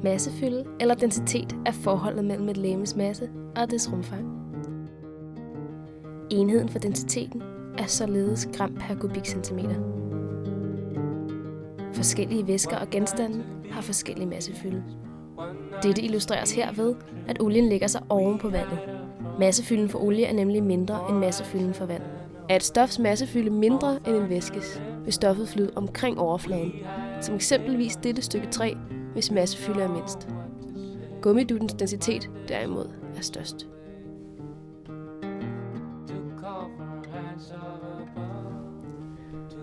Massefylde eller densitet er forholdet mellem et legemes masse og dets rumfang. Enheden for densiteten er således gram per kubikcentimeter. Forskellige væsker og genstande har forskellig massefylde. Dette illustreres her ved, at olien lægger sig oven på vandet. Massefylden for olie er nemlig mindre end massefylden for vand. Er et stofs massefylde mindre end en væskes, vil stoffet flyde omkring overfladen, som eksempelvis dette stykke træ, hvis massefylde er mindst. Gummiduttens densitet derimod er størst.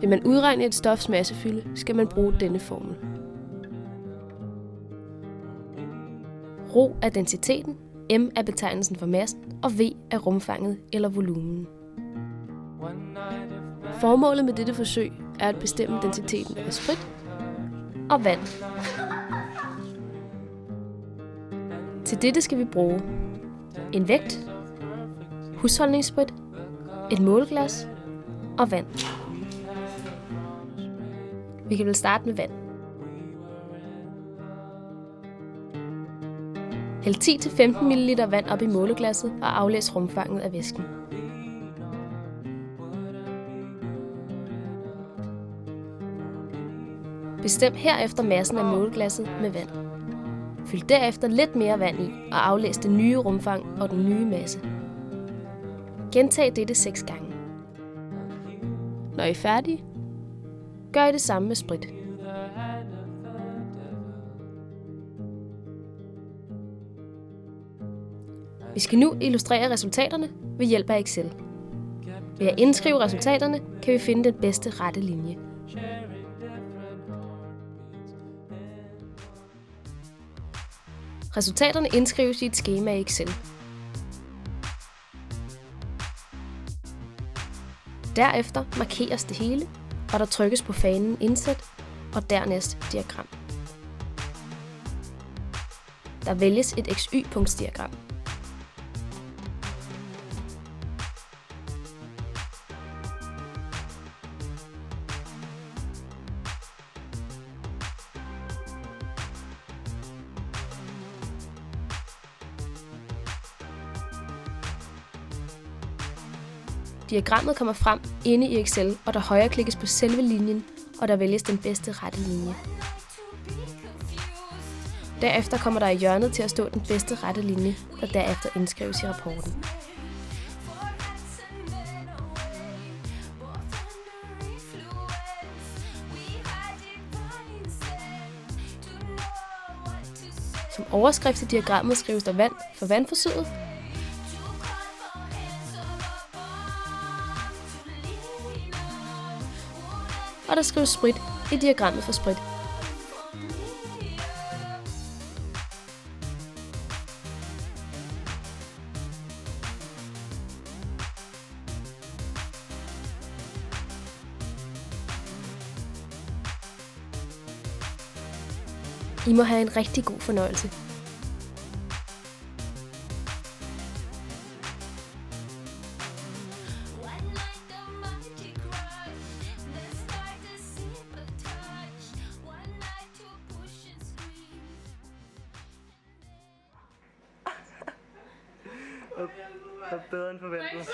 Vil man udregne et stofs massefylde, skal man bruge denne formel. Rho er densiteten, m er betegnelsen for massen, og v er rumfanget eller volumen. Formålet med dette forsøg er at bestemme densiteten af sprit og vand. Til dette skal vi bruge en vægt, husholdningssprit, et måleglas og vand. Vi kan vel starte med vand. Hæld 10-15 ml vand op i måleglasset og aflæs rumfanget af væsken. Bestem herefter massen af måleglasset med vand. Fyld derefter lidt mere vand i og aflæs det nye rumfang og den nye masse. Gentag dette 6 gange. Når I er færdige, gør I det samme med sprit. Vi skal nu illustrere resultaterne ved hjælp af Excel. Ved at indskrive resultaterne kan vi finde den bedste rette linje. Resultaterne indskrives i et skema i Excel. Derefter markeres det hele, og der trykkes på fanen Indsæt og dernæst Diagram. Der vælges et XY-punktsdiagram. Diagrammet kommer frem inde i Excel, og der højreklikkes på selve linjen, og der vælges den bedste rette linje. Derefter kommer der i hjørnet til at stå den bedste rette linje, der derefter indskrives i rapporten. Som overskrift i diagrammet skrives der vand for vandforsøget, og der skrives sprit i diagrammet for sprit. I må have en rigtig god fornøjelse. Bedre end forventet.